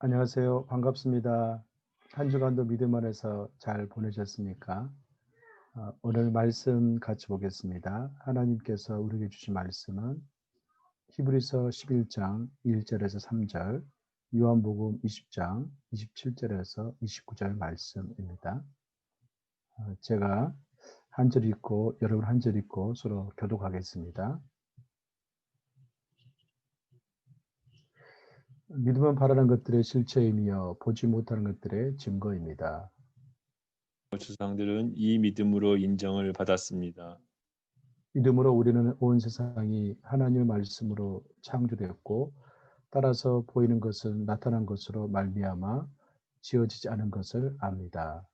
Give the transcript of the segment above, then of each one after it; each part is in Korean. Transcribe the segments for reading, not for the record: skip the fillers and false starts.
안녕하세요. 반갑습니다. 한 주간도 믿음 안에서 잘 보내셨습니까? 오늘 말씀 같이 보겠습니다. 하나님께서 우리에게 주신 말씀은 히브리서 11장 1절에서 3절, 요한복음 20장 27절에서 29절 말씀입니다. 제가 한 절 읽고 여러분 한 절 읽고 서로 교독하겠습니다. 믿음은 바라는 것들의 실체이며 보지 못하는 것들의 증거입니다. 조상들은 이 믿음으로 인정을 받았습니다. 믿음으로 우리는 온 세상이 하나님의 말씀으로 창조되었고 따라서 보이는 것은 나타난 것으로 말미암아 지어지지 않은 것을 압니다.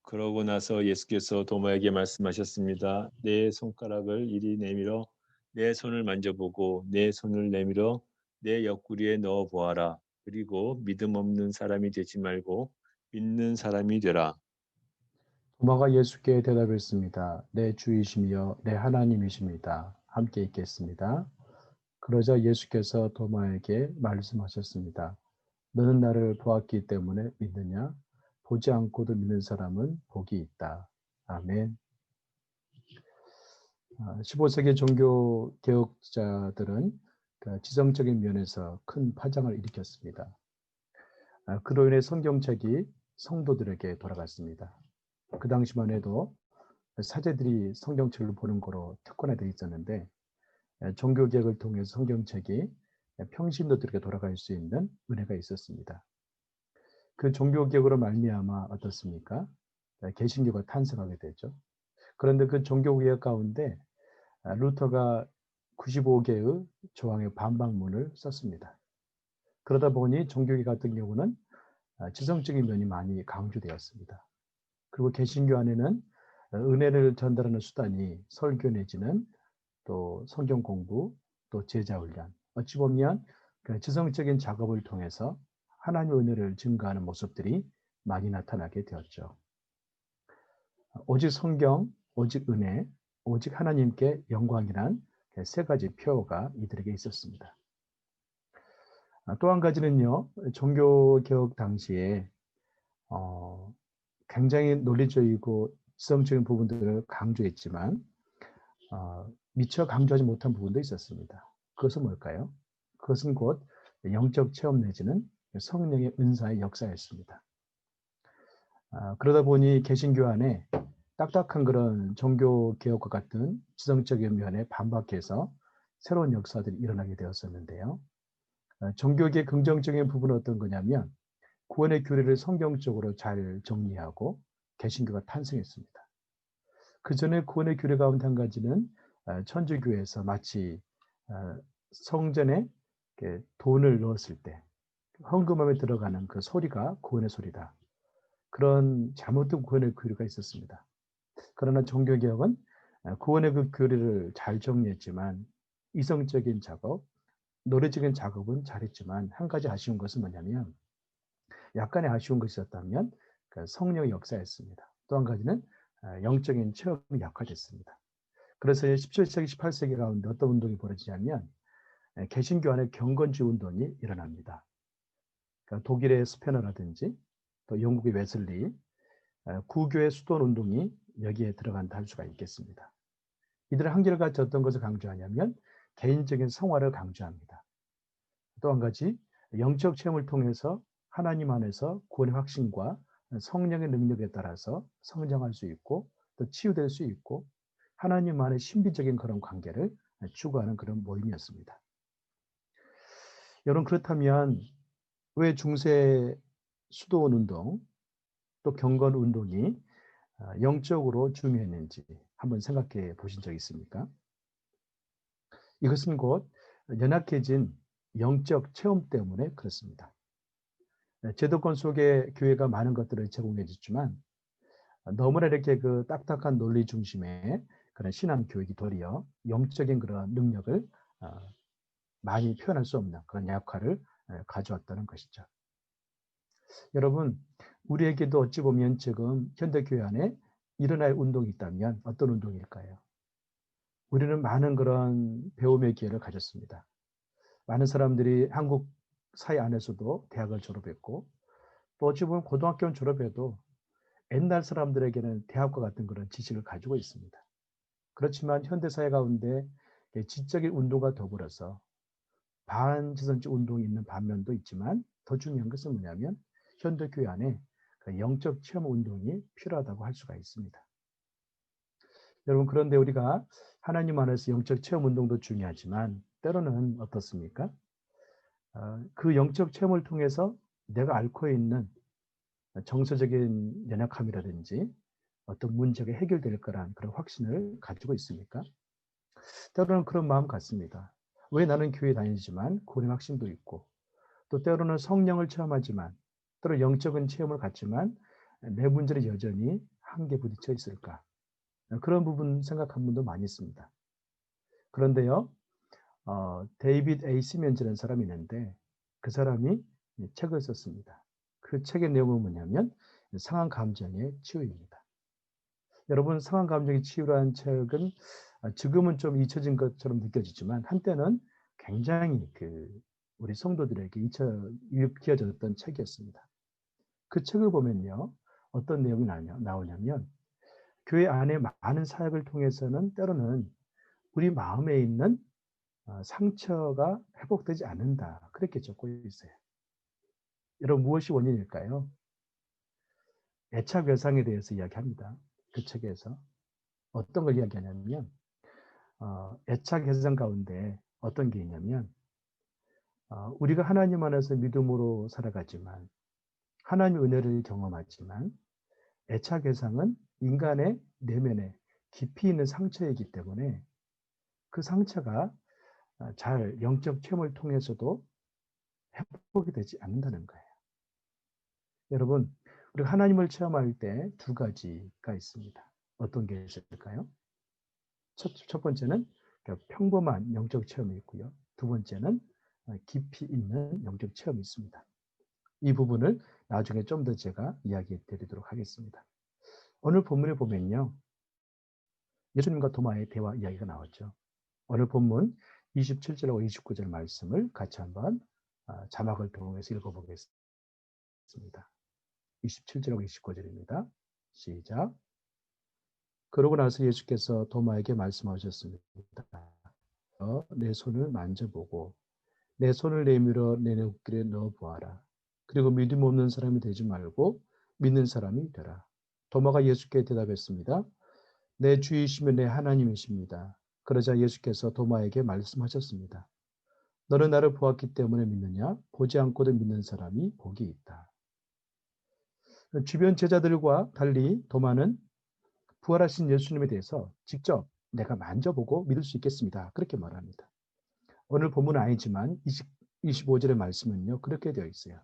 그러고 나서 예수께서 도마에게 말씀하셨습니다. 내 손가락을 이리 내밀어 내 손을 만져보고 내 손을 내밀어 내 옆구리에 넣어 보아라. 그리고 믿음 없는 사람이 되지 말고 믿는 사람이 되라. 도마가 예수께 대답했습니다. 내 주이시며 내 하나님이십니다. 함께 읽겠습니다. 그러자 예수께서 도마에게 말씀하셨습니다. 너는 나를 보았기 때문에 믿느냐? 보지 않고도 믿는 사람은 복이 있다. 아멘. 15세기 종교 개혁자들은 지성적인 면에서 큰 파장을 일으켰습니다. 그로 인해 성경책이 성도들에게 돌아갔습니다. 그 당시만 해도 사제들이 성경책을 보는 거로 특권화되어 있었는데 종교 개혁을 통해서 성경책이 평신도들에게 돌아갈 수 있는 은혜가 있었습니다. 그 종교 개혁으로 말미암아 어떻습니까? 개신교가 탄생하게 되죠. 그런데 그 종교 개혁 가운데 루터가 95개의 조항의 반박문을 썼습니다. 그러다 보니 종교계 같은 경우는 지성적인 면이 많이 강조되었습니다. 그리고 개신교 안에는 은혜를 전달하는 수단이 설교 내지는 또 성경 공부, 또 제자 훈련, 어찌 보면 지성적인 작업을 통해서 하나님의 은혜를 증가하는 모습들이 많이 나타나게 되었죠. 오직 성경, 오직 은혜, 오직 하나님께 영광이란 세 가지 표어가 이들에게 있었습니다. 또 한 가지는요, 종교개혁 당시에 굉장히 논리적이고 지성적인 부분들을 강조했지만 미처 강조하지 못한 부분도 있었습니다. 그것은 뭘까요? 그것은 곧 영적 체험 내지는 성령의 은사의 역사였습니다. 그러다 보니 개신교 안에 딱딱한 그런 종교 개혁과 같은 지성적인 면에 반박해서 새로운 역사들이 일어나게 되었었는데요. 종교계의 긍정적인 부분은 어떤 거냐면 구원의 교리를 성경적으로 잘 정리하고 개신교가 탄생했습니다. 그 전에 구원의 교리 가운데 한 가지는 천주교에서 마치 성전에 돈을 넣었을 때 헌금함에 들어가는 그 소리가 구원의 소리다. 그런 잘못된 구원의 교리가 있었습니다. 그러나 종교개혁은 구원의 그 교리를 잘 정리했지만 이성적인 작업, 노래적인 작업은 잘했지만 한 가지 아쉬운 것은 뭐냐면 약간의 아쉬운 것이 있었다면 성령의 역사였습니다. 또 한 가지는 영적인 체험이 약화됐습니다. 그래서 17세기, 18세기 가운데 어떤 운동이 벌어지냐면 개신교 안에 경건주의 운동이 일어납니다. 그러니까 독일의 스페너라든지 또 영국의 웨슬리, 구교의 수돈 운동이 여기에 들어간다 할 수가 있겠습니다. 이들은 한결같이 어떤 것을 강조하냐면 개인적인 성화를 강조합니다. 또 한 가지 영적 체험을 통해서 하나님 안에서 구원의 확신과 성령의 능력에 따라서 성장할 수 있고 또 치유될 수 있고 하나님 안의 신비적인 그런 관계를 추구하는 그런 모임이었습니다. 여러분 그렇다면 왜 중세 수도원 운동 또 경건 운동이 영적으로 중요했는지 한번 생각해 보신 적 있습니까? 이것은 곧 연약해진 영적 체험 때문에 그렇습니다. 제도권 속에 교회가 많은 것들을 제공해 줬지만 너무나 이렇게 그 딱딱한 논리 중심의 그런 신앙 교육이 도리어 영적인 그런 능력을 많이 표현할 수 없는 그런 역할을 가져왔다는 것이죠. 여러분, 우리에게도 어찌 보면 지금 현대교회 안에 일어날 운동이 있다면 어떤 운동일까요? 우리는 많은 그런 배움의 기회를 가졌습니다. 많은 사람들이 한국 사회 안에서도 대학을 졸업했고 또 어찌 보면 고등학교는 졸업해도 옛날 사람들에게는 대학과 같은 그런 지식을 가지고 있습니다. 그렇지만 현대사회 가운데 지적인 운동과 더불어서 반지성적 운동이 있는 반면도 있지만 더 중요한 것은 뭐냐면 현대교회 안에 영적 체험 운동이 필요하다고 할 수가 있습니다. 여러분 그런데 우리가 하나님 안에서 영적 체험 운동도 중요하지만 때로는 어떻습니까? 그 영적 체험을 통해서 내가 앓고 있는 정서적인 연약함이라든지 어떤 문제가 해결될 거란 그런 확신을 가지고 있습니까? 때로는 그런 마음 같습니다. 왜 나는 교회 다니지만 그런 확신도 있고 또 때로는 성령을 체험하지만 때로 영적인 체험을 갖지만 내 문제는 여전히 한계 부딪혀 있을까? 그런 부분 생각한 분도 많이 있습니다. 그런데요, 데이빗 A. 시멘즈라는 사람이 있는데 그 사람이 책을 썼습니다. 그 책의 내용은 뭐냐면 상한 감정의 치유입니다. 여러분 상한 감정의 치유라는 책은 지금은 좀 잊혀진 것처럼 느껴지지만 한때는 굉장히 우리 성도들에게 기어졌던 책이었습니다. 그 책을 보면요. 어떤 내용이 나오냐면 교회 안에 많은 사역을 통해서는 때로는 우리 마음에 있는 상처가 회복되지 않는다. 그렇게 적고 있어요. 여러분 무엇이 원인일까요? 애착 외상에 대해서 이야기합니다. 그 책에서. 어떤 걸 이야기하냐면 애착 회상 가운데 어떤 게 있냐면 우리가 하나님 안에서 믿음으로 살아가지만 하나님의 은혜를 경험하지만 애착 회상은 인간의 내면에 깊이 있는 상처이기 때문에 그 상처가 잘 영적 체험을 통해서도 회복이 되지 않는다는 거예요. 여러분, 우리가 하나님을 체험할 때 두 가지가 있습니다. 어떤 게 있을까요? 첫 번째는 평범한 영적 체험이 있고요. 두 번째는 깊이 있는 영적 체험이 있습니다. 이 부분을 나중에 좀 더 제가 이야기해 드리도록 하겠습니다. 오늘 본문에 보면요. 예수님과 도마의 대화 이야기가 나왔죠. 오늘 본문 27절하고 29절 말씀을 같이 한번 자막을 통해서 읽어보겠습니다. 27절하고 29절입니다. 시작. 그러고 나서 예수께서 도마에게 말씀하셨습니다. 내 손을 만져보고 내 손을 내밀어 내 눈길에 넣어보아라. 그리고 믿음 없는 사람이 되지 말고 믿는 사람이 되라. 도마가 예수께 대답했습니다. 내 주이시며 내 하나님이십니다. 그러자 예수께서 도마에게 말씀하셨습니다. 너는 나를 보았기 때문에 믿느냐? 보지 않고도 믿는 사람이 복이 있다. 주변 제자들과 달리 도마는 부활하신 예수님에 대해서 직접 내가 만져보고 믿을 수 있겠습니다. 그렇게 말합니다. 오늘 본문은 아니지만 25절의 말씀은요. 그렇게 되어 있어요.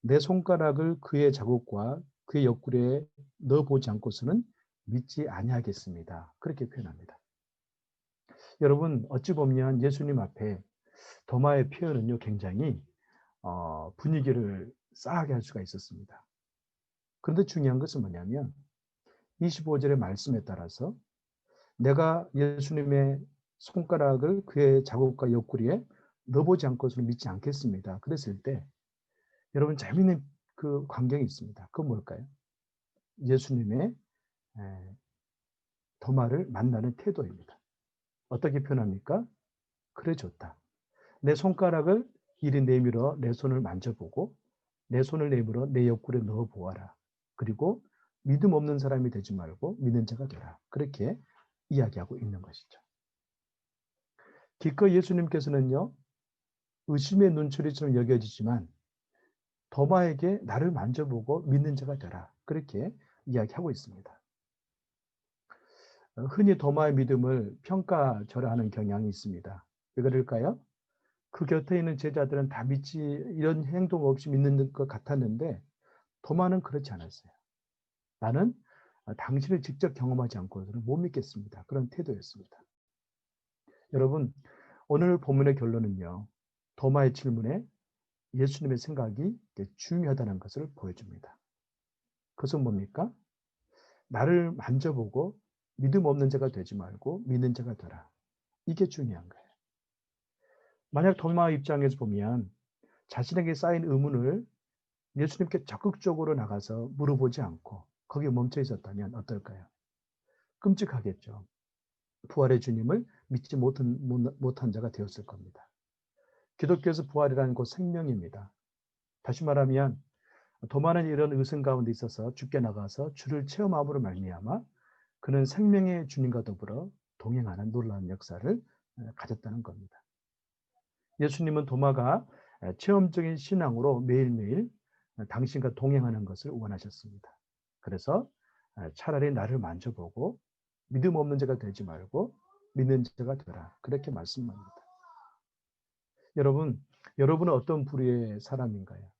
내 손가락을 그의 자국과 그의 옆구리에 넣어보지 않고서는 믿지 아니하겠습니다. 그렇게 표현합니다. 여러분 어찌 보면 예수님 앞에 도마의 표현은요. 굉장히 분위기를 싸하게 할 수가 있었습니다. 그런데 중요한 것은 뭐냐면 25절의 말씀에 따라서 내가 예수님의 손가락을 그의 자국과 옆구리에 넣어보지 않고서는 믿지 않겠습니다. 그랬을 때 여러분 재미있는 그 광경이 있습니다. 그건 뭘까요? 예수님의 도마를 만나는 태도입니다. 어떻게 표현합니까? 그래 좋다. 내 손가락을 이리 내밀어 내 손을 만져보고 내 손을 내밀어 내 옆구리에 넣어보아라. 그리고 믿음 없는 사람이 되지 말고 믿는 자가 되라. 그렇게 이야기하고 있는 것이죠. 기꺼이 예수님께서는요. 의심의 눈초리처럼 여겨지지만 도마에게 나를 만져보고 믿는 자가 되라. 그렇게 이야기하고 있습니다. 흔히 도마의 믿음을 평가절하하는 경향이 있습니다. 왜 그럴까요? 그 곁에 있는 제자들은 다 믿지 이런 행동 없이 믿는 것 같았는데 도마는 그렇지 않았어요. 나는 당신을 직접 경험하지 않고서는 못 믿겠습니다. 그런 태도였습니다. 여러분 오늘 본문의 결론은요. 도마의 질문에 예수님의 생각이 중요하다는 것을 보여줍니다. 그것은 뭡니까? 나를 만져보고 믿음 없는 자가 되지 말고 믿는 자가 되라. 이게 중요한 거예요. 만약 도마 입장에서 보면 자신에게 쌓인 의문을 예수님께 적극적으로 나가서 물어보지 않고 거기에 멈춰 있었다면 어떨까요? 끔찍하겠죠. 부활의 주님을 믿지 못한 자가 되었을 겁니다. 기독교에서 부활이라는 곧 생명입니다. 다시 말하면 도마는 이런 의심 가운데 있어서 죽게 나가서 주를 체험함으로 말미암아 그는 생명의 주님과 더불어 동행하는 놀라운 역사를 가졌다는 겁니다. 예수님은 도마가 체험적인 신앙으로 매일매일 당신과 동행하는 것을 원하셨습니다. 그래서 차라리 나를 만져보고 믿음 없는 자가 되지 말고 믿는 자가 되라. 그렇게 말씀합니다. 여러분은 어떤 부류의 사람인가요?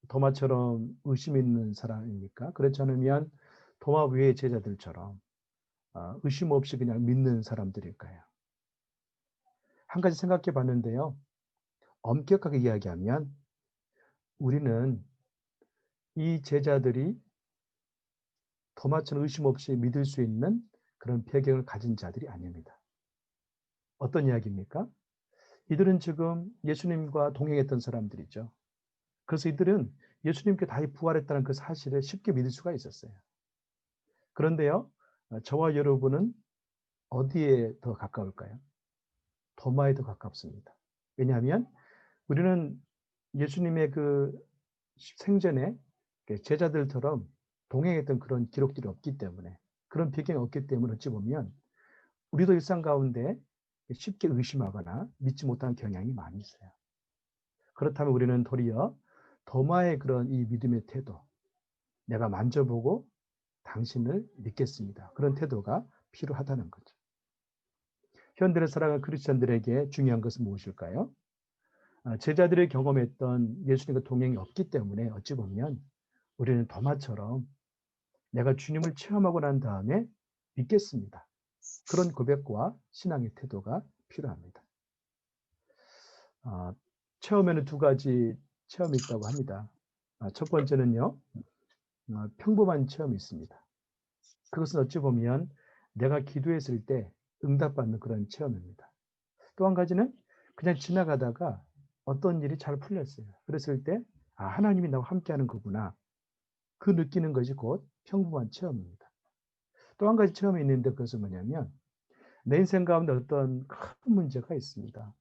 도마처럼 의심 있는 사람입니까? 그렇지 않으면 도마 외의 제자들처럼 의심 없이 그냥 믿는 사람들일까요? 한 가지 생각해 봤는데요. 엄격하게 이야기하면 우리는 이 제자들이 도마처럼 의심 없이 믿을 수 있는 그런 배경을 가진 자들이 아닙니다. 어떤 이야기입니까? 이들은 지금 예수님과 동행했던 사람들이죠. 그래서 이들은 예수님께 다시 부활했다는 그 사실을 쉽게 믿을 수가 있었어요. 그런데요, 저와 여러분은 어디에 더 가까울까요? 도마에 더 가깝습니다. 왜냐하면 우리는 예수님의 그 생전에 제자들처럼 동행했던 그런 기록들이 없기 때문에 그런 배경이 없기 때문에 어찌 보면 우리도 일상 가운데 쉽게 의심하거나 믿지 못하는 경향이 많이 있어요. 그렇다면 우리는 도리어 도마의 그런 이 믿음의 태도, 내가 만져보고 당신을 믿겠습니다. 그런 태도가 필요하다는 거죠. 현대를 살아가는 크리스천들에게 중요한 것은 무엇일까요? 제자들이 경험했던 예수님과 동행이 없기 때문에 어찌 보면 우리는 도마처럼 내가 주님을 체험하고 난 다음에 믿겠습니다. 그런 고백과 신앙의 태도가 필요합니다. 체험에는 두 가지 체험이 있다고 합니다. 첫 번째는요, 평범한 체험이 있습니다. 그것은 어찌 보면 내가 기도했을 때 응답받는 그런 체험입니다. 또 한 가지는 그냥 지나가다가 어떤 일이 잘 풀렸어요. 그랬을 때, 하나님이 나와 함께하는 거구나. 그 느끼는 것이 곧 평범한 체험입니다. 또 한 가지 체험이 있는데 그것은 뭐냐면 내 인생 가운데 어떤 큰 문제가 있습니다.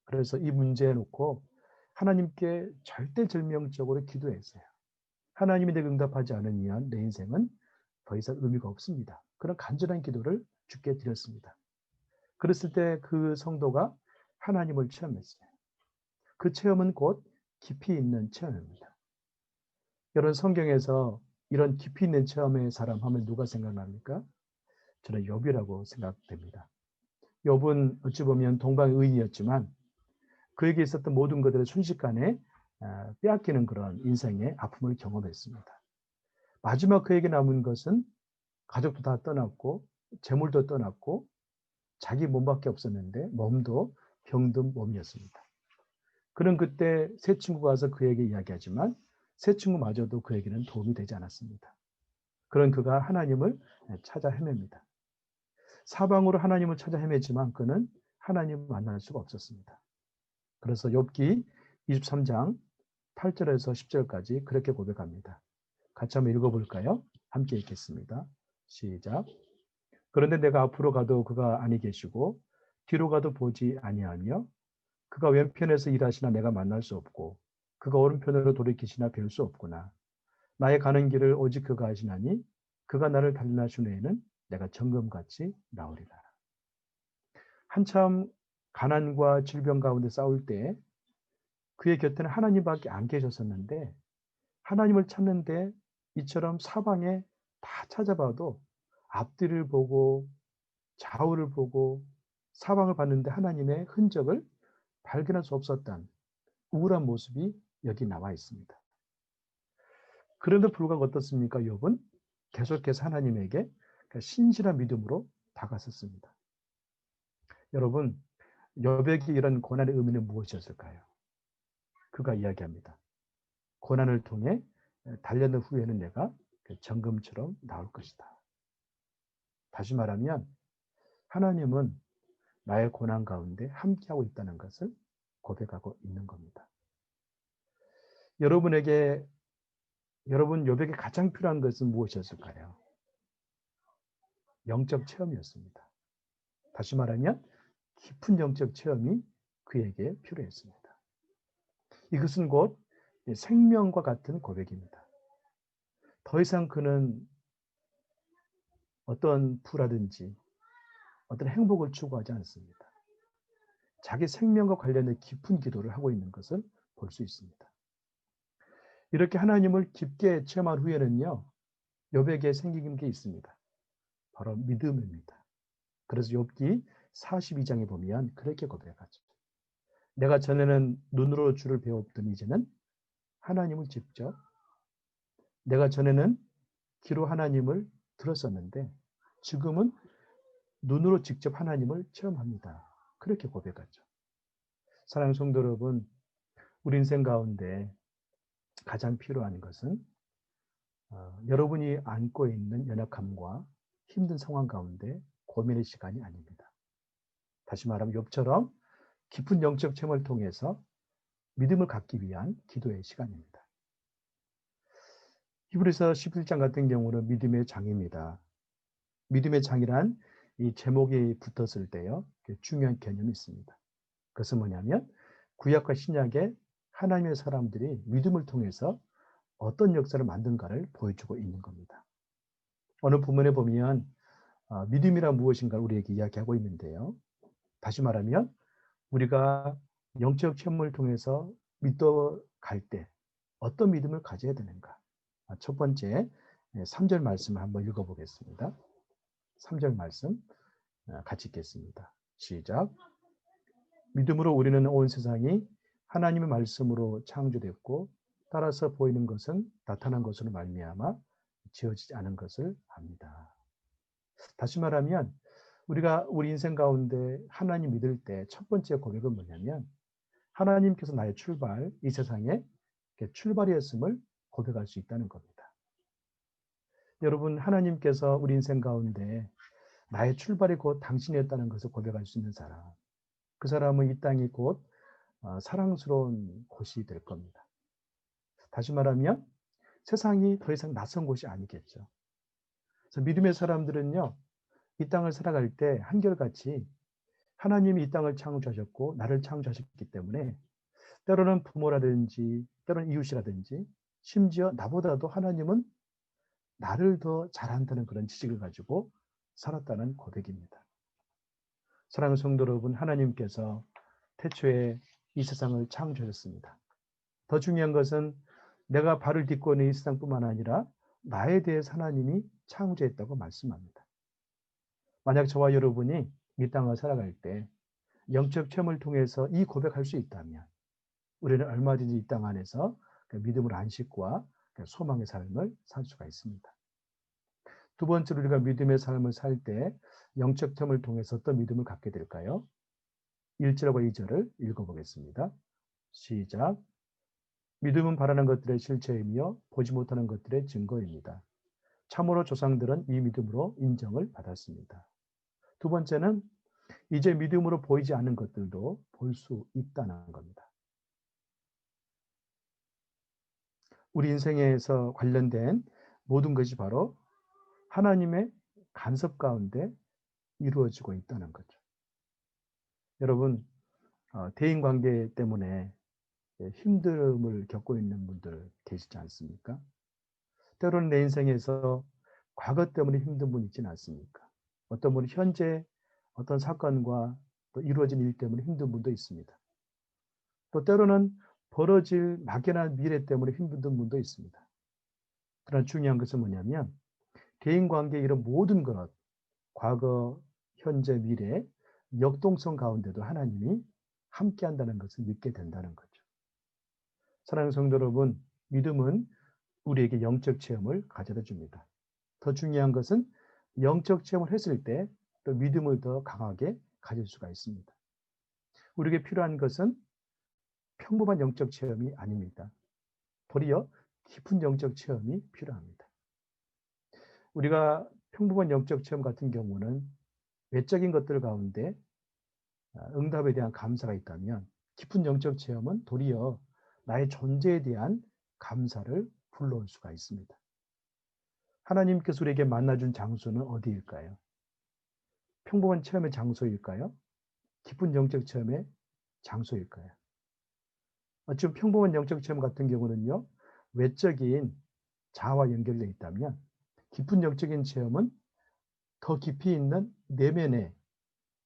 그래서 이 문제에 놓고 하나님께 절대절명적으로 기도했어요. 하나님이 내게 응답하지 않으면 내 인생은 더 이상 의미가 없습니다. 그런 간절한 기도를 주께 드렸습니다. 그랬을 때 그 성도가 하나님을 체험했어요. 그 체험은 곧 깊이 있는 체험입니다. 여러분 성경에서 이런 깊이 있는 체험의 사람 하면 누가 생각납니까? 저는 욥이라고 생각됩니다. 욥은 어찌 보면 동방의인이었지만 그에게 있었던 모든 것들을 순식간에 빼앗기는 그런 인생의 아픔을 경험했습니다. 마지막 그에게 남은 것은 가족도 다 떠났고 재물도 떠났고 자기 몸밖에 없었는데 몸도 병든 몸이었습니다. 그는 그때 세 친구가 와서 그에게 이야기하지만 세 친구마저도 그에게는 도움이 되지 않았습니다. 그런 그가 하나님을 찾아 헤맵니다. 사방으로 하나님을 찾아 헤매지만 그는 하나님을 만날 수가 없었습니다. 그래서 욥기 23장 8절에서 10절까지 그렇게 고백합니다. 같이 한번 읽어볼까요? 함께 읽겠습니다. 시작. 그런데 내가 앞으로 가도 그가 아니 계시고 뒤로 가도 보지 아니하며 그가 왼편에서 일하시나 내가 만날 수 없고 그가 오른편으로 돌이키시나 뵐 수 없구나. 나의 가는 길을 오직 그가 하시나니 그가 나를 달리나신 후에는 내가 정금같이 나오리라. 한참 가난과 질병 가운데 싸울 때 그의 곁에는 하나님밖에 안 계셨었는데 하나님을 찾는데 이처럼 사방에 다 찾아봐도 앞뒤를 보고 좌우를 보고 사방을 봤는데 하나님의 흔적을 발견할 수 없었던 우울한 모습이 여기 나와 있습니다. 그런데 불구하고 어떻습니까? 욥은 계속해서 하나님에게 신실한 믿음으로 다가섰습니다. 여러분, 욥에게 이런 고난의 의미는 무엇이었을까요? 그가 이야기합니다. 고난을 통해 단련된 후에는 내가 정금처럼 나올 것이다. 다시 말하면 하나님은 나의 고난 가운데 함께하고 있다는 것을 고백하고 있는 겁니다. 여러분 요백에 가장 필요한 것은 무엇이었을까요? 영적 체험이었습니다. 다시 말하면 깊은 영적 체험이 그에게 필요했습니다. 이것은 곧 생명과 같은 고백입니다. 더 이상 그는 어떤 부라든지 어떤 행복을 추구하지 않습니다. 자기 생명과 관련된 깊은 기도를 하고 있는 것을 볼 수 있습니다. 이렇게 하나님을 깊게 체험한 후에는요, 욥에게 생긴 게 있습니다. 바로 믿음입니다. 그래서 욥기 42장에 보면 그렇게 고백하죠. 내가 전에는 눈으로 주를 배웠더니 이제는 하나님을 직접, 내가 전에는 귀로 하나님을 들었었는데 지금은 눈으로 직접 하나님을 체험합니다. 그렇게 고백하죠. 사랑하는 성도 여러분, 우리 인생 가운데 가장 필요한 것은 여러분이 안고 있는 연약함과 힘든 상황 가운데 고민의 시간이 아닙니다. 다시 말하면 욥처럼 깊은 영적 체험을 통해서 믿음을 갖기 위한 기도의 시간입니다. 히브리서 11장 같은 경우는 믿음의 장입니다. 믿음의 장이란 이 제목이 붙었을 때요, 중요한 개념이 있습니다. 그것은 뭐냐면 구약과 신약의 하나님의 사람들이 믿음을 통해서 어떤 역사를 만든가를 보여주고 있는 겁니다. 어느 부문에 보면 믿음이란 무엇인가를 우리에게 이야기하고 있는데요. 다시 말하면 우리가 영적 체험을 통해서 믿어갈 때 어떤 믿음을 가져야 되는가. 첫 번째 3절 말씀을 한번 읽어보겠습니다. 3절 말씀 같이 읽겠습니다. 시작. 믿음으로 우리는 온 세상이 하나님의 말씀으로 창조됐고 따라서 보이는 것은 나타난 것으로 말미암아 지어지지 않은 것을 압니다. 다시 말하면 우리가 우리 인생 가운데 하나님 믿을 때 첫 번째 고백은 뭐냐면 하나님께서 나의 출발, 이 세상에 출발이었음을 고백할 수 있다는 겁니다. 여러분, 하나님께서 우리 인생 가운데 나의 출발이 곧 당신이었다는 것을 고백할 수 있는 사람, 그 사람은 이 땅이 곧 사랑스러운 곳이 될 겁니다. 다시 말하면 세상이 더 이상 낯선 곳이 아니겠죠. 그래서 믿음의 사람들은요, 이 땅을 살아갈 때 한결같이 하나님이 이 땅을 창조하셨고 나를 창조하셨기 때문에 때로는 부모라든지 때로는 이웃이라든지 심지어 나보다도 하나님은 나를 더 잘한다는 그런 지식을 가지고 살았다는 고백입니다. 사랑하는 성도 여러분, 하나님께서 태초에 이 세상을 창조하셨습니다. 더 중요한 것은 내가 발을 딛고 있는 이 세상뿐만 아니라 나에 대해서 하나님이 창조했다고 말씀합니다. 만약 저와 여러분이 이 땅을 살아갈 때 영적 체험을 통해서 이 고백할 수 있다면 우리는 얼마든지 이 땅 안에서 믿음의 안식과 소망의 삶을 살 수가 있습니다. 두 번째로 우리가 믿음의 삶을 살 때 영적 체험을 통해서 어떤 믿음을 갖게 될까요? 1절과 2절을 읽어보겠습니다. 시작. 믿음은 바라는 것들의 실체이며 보지 못하는 것들의 증거입니다. 참으로 조상들은 이 믿음으로 인정을 받았습니다. 두 번째는 이제 믿음으로 보이지 않는 것들도 볼 수 있다는 겁니다. 우리 인생에서 관련된 모든 것이 바로 하나님의 간섭 가운데 이루어지고 있다는 거죠. 여러분, 대인관계 때문에 힘듦을 겪고 있는 분들 계시지 않습니까? 때로는 내 인생에서 과거 때문에 힘든 분 있지는 않습니까? 어떤 분은 현재 어떤 사건과 또 이루어진 일 때문에 힘든 분도 있습니다. 또 때로는 벌어질 막연한 미래 때문에 힘든 분도 있습니다. 그러나 중요한 것은 뭐냐면 대인관계의 이런 모든 것, 과거, 현재, 미래, 역동성 가운데도 하나님이 함께한다는 것을 믿게 된다는 거죠. 사랑하는 성도 여러분, 믿음은 우리에게 영적 체험을 가져다 줍니다. 더 중요한 것은 영적 체험을 했을 때 또 믿음을 더 강하게 가질 수가 있습니다. 우리에게 필요한 것은 평범한 영적 체험이 아닙니다. 도리어 깊은 영적 체험이 필요합니다. 우리가 평범한 영적 체험 같은 경우는 외적인 것들 가운데 응답에 대한 감사가 있다면, 깊은 영적 체험은 도리어 나의 존재에 대한 감사를 불러올 수가 있습니다. 하나님께서 우리에게 만나준 장소는 어디일까요? 평범한 체험의 장소일까요? 깊은 영적 체험의 장소일까요? 지금 평범한 영적 체험 같은 경우는요, 외적인 자아와 연결되어 있다면, 깊은 영적인 체험은 더 깊이 있는 내면의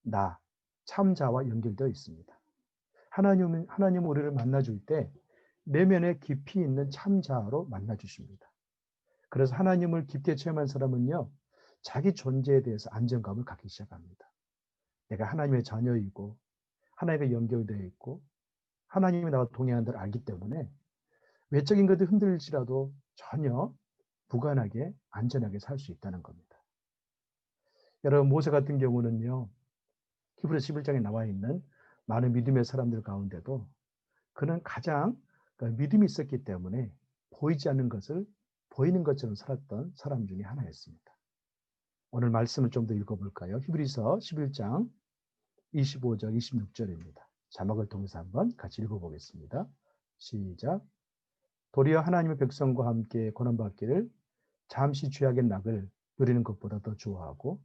나, 참자와 연결되어 있습니다. 하나님은 우리를 만나줄 때 내면에 깊이 있는 참자로 만나주십니다. 그래서 하나님을 깊게 체험한 사람은요, 자기 존재에 대해서 안정감을 갖기 시작합니다. 내가 하나님의 자녀이고 하나님과 연결되어 있고 하나님이 나와 동행한다를 알기 때문에 외적인 것들이 흔들릴지라도 전혀 무관하게 안전하게 살 수 있다는 겁니다. 여러분, 모세 같은 경우는요, 히브리서 11장에 나와 있는 많은 믿음의 사람들 가운데도 그는 가장 믿음이 있었기 때문에 보이지 않는 것을 보이는 것처럼 살았던 사람 중에 하나였습니다. 오늘 말씀을 좀 더 읽어볼까요? 히브리서 11장 25절, 26절입니다. 자막을 통해서 한번 같이 읽어보겠습니다. 시작. 도리어 하나님의 백성과 함께 고난받기를 잠시 죄악의 낙을 누리는 것보다 더 좋아하고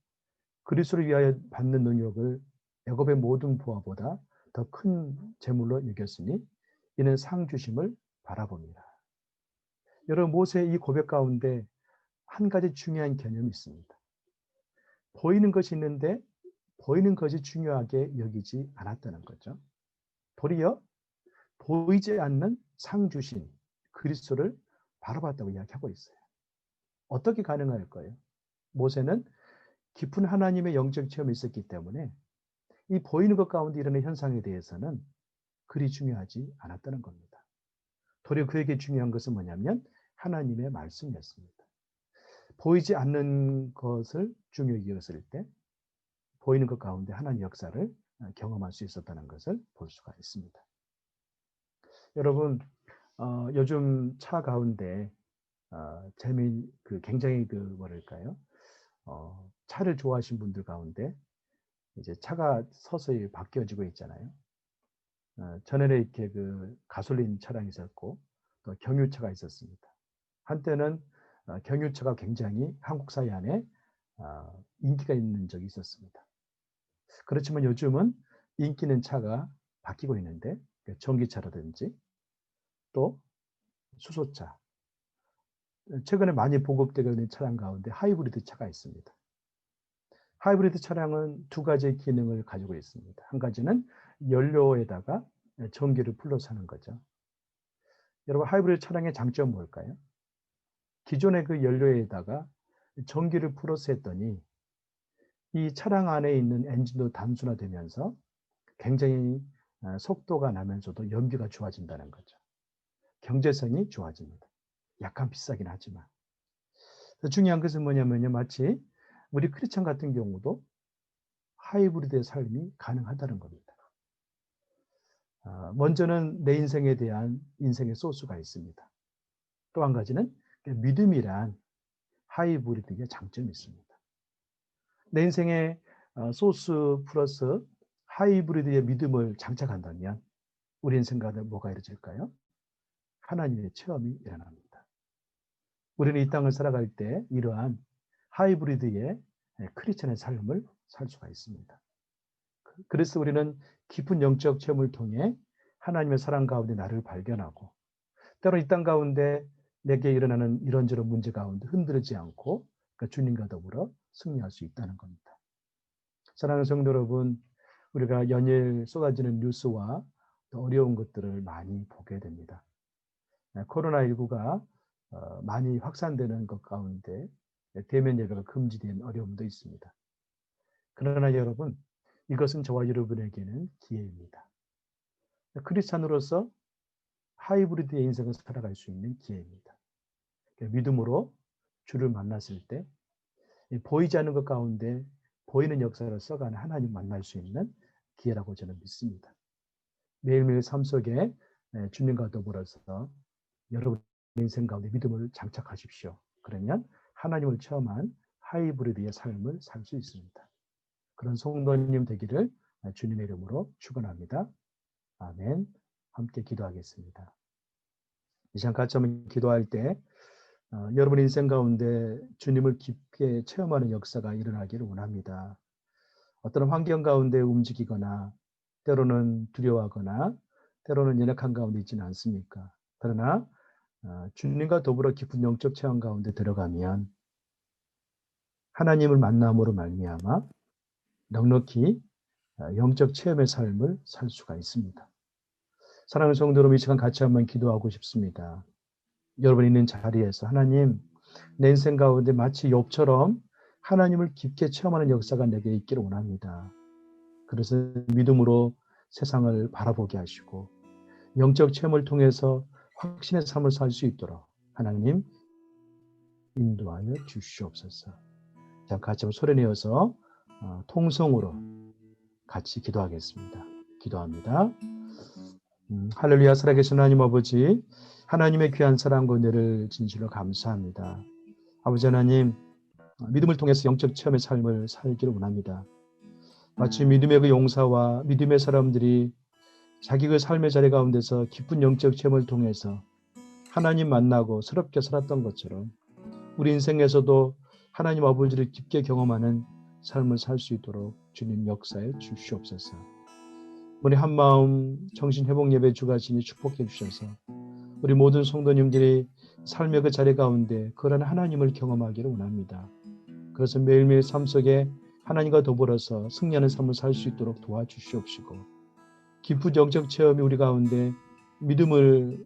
그리스도를 위하여 받는 능력을 야곱의 모든 부하보다 더 큰 재물로 여겼으니 이는 상 주심을 바라봅니다. 여러분, 모세의 이 고백 가운데 한 가지 중요한 개념이 있습니다. 보이는 것이 있는데 보이는 것이 중요하게 여기지 않았다는 거죠. 도리어 보이지 않는 상 주신 그리스도를 바라봤다고 이야기하고 있어요. 어떻게 가능할까요? 모세는 깊은 하나님의 영적 체험이 있었기 때문에 이 보이는 것 가운데 일어나는 현상에 대해서는 그리 중요하지 않았다는 겁니다. 도리어 그에게 중요한 것은 뭐냐면 하나님의 말씀이었습니다. 보이지 않는 것을 중요히 여겼을 때 보이는 것 가운데 하나님의 역사를 경험할 수 있었다는 것을 볼 수가 있습니다. 여러분, 요즘 차 가운데 굉장히 뭐랄까요? 차를 좋아하시는 분들 가운데 이제 차가 서서히 바뀌어지고 있잖아요. 전에는 이렇게 가솔린 차량이 있었고 또 경유차가 있었습니다. 한때는 경유차가 굉장히 한국 사회 안에 인기가 있는 적이 있었습니다. 그렇지만 요즘은 인기 있는 차가 바뀌고 있는데 전기차라든지 또 수소차, 최근에 많이 보급되고 있는 차량 가운데 하이브리드 차가 있습니다. 하이브리드 차량은 두 가지의 기능을 가지고 있습니다. 한 가지는 연료에다가 전기를 풀어서 하는 거죠. 여러분, 하이브리드 차량의 장점은 뭘까요? 기존의 그 연료에다가 전기를 풀어서 했더니 이 차량 안에 있는 엔진도 단순화되면서 굉장히 속도가 나면서도 연비가 좋아진다는 거죠. 경제성이 좋아집니다. 약간 비싸긴 하지만. 중요한 것은 뭐냐면요, 마치 우리 크리스찬 같은 경우도 하이브리드의 삶이 가능하다는 겁니다. 먼저는 내 인생에 대한 인생의 소스가 있습니다. 또 한 가지는 믿음이란 하이브리드의 장점이 있습니다. 내 인생의 소스 플러스 하이브리드의 믿음을 장착한다면 우리 인생 가운데 뭐가 이루어질까요? 하나님의 체험이 일어납니다. 우리는 이 땅을 살아갈 때 이러한 하이브리드의 크리스천의 삶을 살 수가 있습니다. 그래서 우리는 깊은 영적 체험을 통해 하나님의 사랑 가운데 나를 발견하고 때로 이 땅 가운데 내게 일어나는 이런저런 문제 가운데 흔들리지 않고 주님과 더불어 승리할 수 있다는 겁니다. 사랑하는 성도 여러분, 우리가 연일 쏟아지는 뉴스와 또 어려운 것들을 많이 보게 됩니다. 코로나19가 많이 확산되는 것 가운데 대면 예배가 금지된 어려움도 있습니다. 그러나 여러분, 이것은 저와 여러분에게는 기회입니다. 크리스찬으로서 하이브리드의 인생을 살아갈 수 있는 기회입니다. 믿음으로 주를 만났을 때 보이지 않는 것 가운데 보이는 역사를 써가는 하나님 만날 수 있는 기회라고 저는 믿습니다. 매일매일 삶 속에 주님과 더불어서 여러분 인생 가운데 믿음을 장착하십시오. 그러면 하나님을 체험한 하이브리드의 삶을 살 수 있습니다. 그런 성도님 되기를 주님의 이름으로 축원합니다. 아멘. 함께 기도하겠습니다. 이 시간 같이 한번 기도할 때 여러분 인생 가운데 주님을 깊게 체험하는 역사가 일어나기를 원합니다. 어떤 환경 가운데 움직이거나 때로는 두려워하거나 때로는 연약한 가운데 있지는 않습니까? 그러나 주님과 더불어 깊은 영적 체험 가운데 들어가면 하나님을 만남으로 말미암아 넉넉히 영적 체험의 삶을 살 수가 있습니다. 사랑하는 성도 여러분, 이 시간 같이 한번 기도하고 싶습니다. 여러분 있는 자리에서 하나님, 내 인생 가운데 마치 욥처럼 하나님을 깊게 체험하는 역사가 내게 있기를 원합니다. 그래서 믿음으로 세상을 바라보게 하시고 영적 체험을 통해서 확신의 삶을 살 수 있도록 하나님 인도하여 주시옵소서. 자, 같이 한번 소리 내어서 통성으로 같이 기도하겠습니다. 기도합니다. 할렐루야. 살아계신 하나님 아버지, 하나님의 귀한 사랑과 은혜를 진실로 감사합니다. 아버지 하나님, 믿음을 통해서 영적 체험의 삶을 살기를 원합니다. 마치 믿음의 그 용사와 믿음의 사람들이 자기 그 삶의 자리 가운데서 깊은 영적 체험을 통해서 하나님 만나고 새롭게 살았던 것처럼 우리 인생에서도 하나님 아버지를 깊게 경험하는 삶을 살 수 있도록 주님 역사해 주시옵소서. 우리 한마음 정신회복 예배 주가시니 축복해 주셔서 우리 모든 성도님들이 삶의 그 자리 가운데 그런 하나님을 경험하기를 원합니다. 그래서 매일매일 삶 속에 하나님과 더불어서 승리하는 삶을 살 수 있도록 도와주시옵시고 깊은 영적 체험이 우리 가운데 믿음을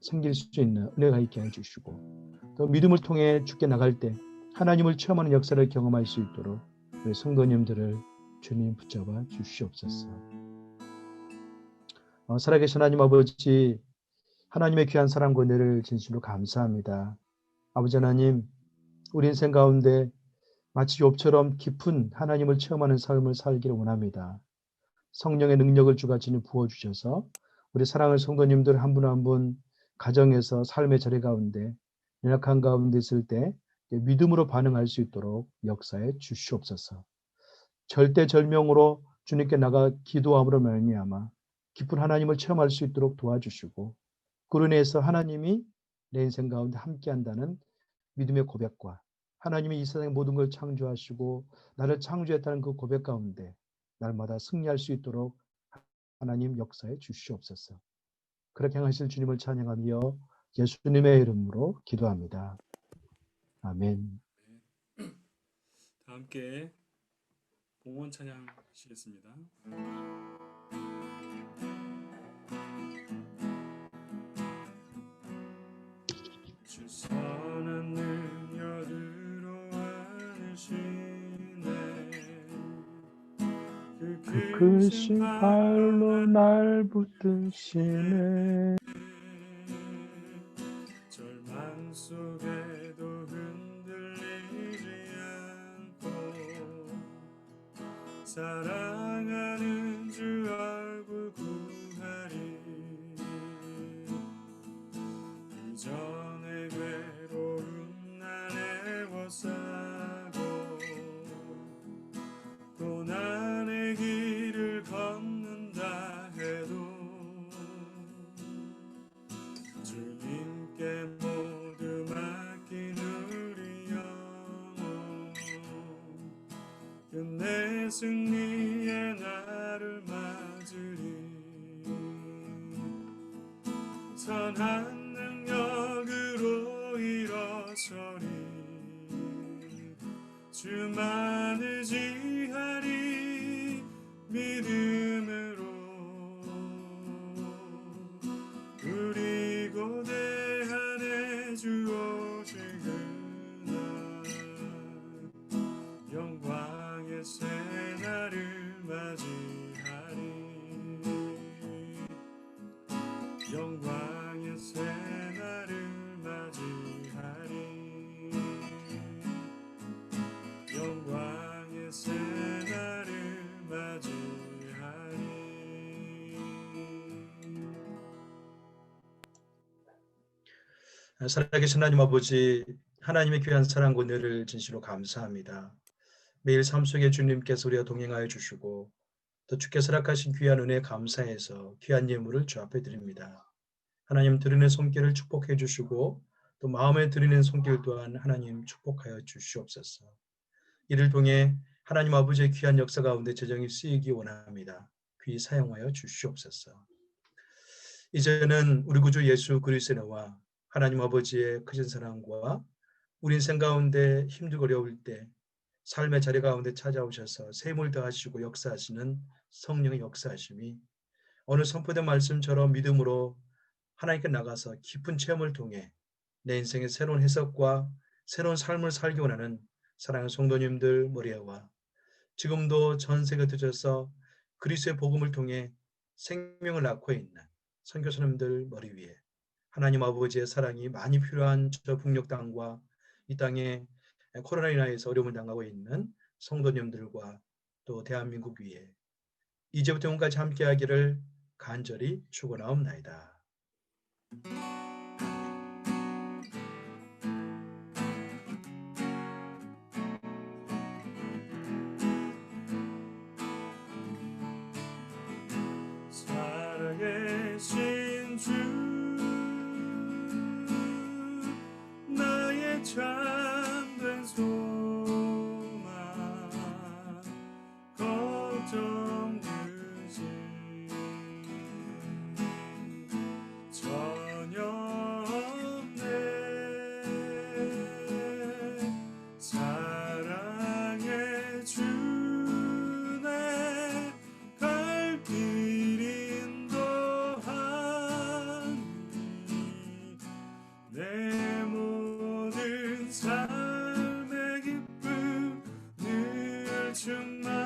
생길 수 있는 은혜가 있게 해주시고 또 믿음을 통해 죽게 나갈 때 하나님을 체험하는 역사를 경험할 수 있도록 우리 성도님들을 주님 붙잡아 주시옵소서. 살아계신 하나님 아버지, 하나님의 귀한 사랑과 은혜를 진실로 감사합니다. 아버지 하나님, 우리 인생 가운데 마치 욥처럼 깊은 하나님을 체험하는 삶을 살기를 원합니다. 성령의 능력을 주가 지니 부어주셔서 우리 사랑하는 성도님들 한 분 한 분 가정에서 삶의 자리 가운데 연약한 가운데 있을 때 믿음으로 반응할 수 있도록 역사해 주시옵소서. 절대절명으로 주님께 나가 기도함으로 말미암아 깊은 하나님을 체험할 수 있도록 도와주시고 그로 인해서 하나님이 내 인생 가운데 함께한다는 믿음의 고백과 하나님이 이 세상의 모든 걸 창조하시고 나를 창조했다는 그 고백 가운데 날마다 승리할 수 있도록 하나님 역사해 주시옵소서. 그렇게 행하실 주님을 찬양하며 예수님의 이름으로 기도합니다. 아멘. 다 함께 봉헌 찬양하시겠습니다. 주 선한 능력으로 안으시네 그 크신 발로 날 붙드시네. 절망 속에도 흔들리지 않고 사랑하는 주 얼굴 구하리 이전의 괴로움 난 애워싸고 고난의 길을 걷는다 해도 주님께 모두 맡긴 우리 영혼 끝내 승리의 날을 맞으리 선한 능력으로 일어서리 주만 의지하리 믿음으로 우리 고대한의 주 오실 그날 영광의 새날을 맞이하리 영광의 새날을 맞이하리 영광의 새날을 맞이하리. 살아계신 하나님 아버지, 하나님의 귀한 사랑과 은혜를 진실로 감사합니다. 매일 삶 속에 주님께서 우리와 동행하여 주시고 또 주께서 허락하신 귀한 은혜에 감사해서 귀한 예물을 주 앞에 드립니다. 하나님 드리는 손길을 축복해 주시고 또 마음에 드리는 손길 또한 하나님 축복하여 주시옵소서. 이를 통해 하나님 아버지의 귀한 역사 가운데 재정이 쓰이기 원합니다. 귀히 사용하여 주시옵소서. 이제는 우리 구주 예수 그리스도와 하나님 아버지의 크신 사랑과 우리 인생 가운데 힘들고 어려울 때 삶의 자리 가운데 찾아오셔서 셈을 더하시고 역사하시는 성령의 역사하심이 오늘 선포된 말씀처럼 믿음으로 하나님께 나가서 깊은 체험을 통해 내 인생의 새로운 해석과 새로운 삶을 살기 원하는 사랑하는 성도님들 머리에와 지금도 전 세계에 드셔서 그리스도의 복음을 통해 생명을 낳고 있는 선교사님들 머리 위에 하나님 아버지의 사랑이 많이 필요한 저 북녘 땅과 이 땅에 코로나 인하여서 어려움을 당하고 있는 성도님들과 또 대한민국 위에 이제부터 영원까지 함께하기를 간절히 축원하옵나이다. 살아계신 주 나의 참된 소망 걱정 되지 전혀 없네 사랑의 주 내 갈 길 인도하니 내 모든 삶의 기쁨 늘 충만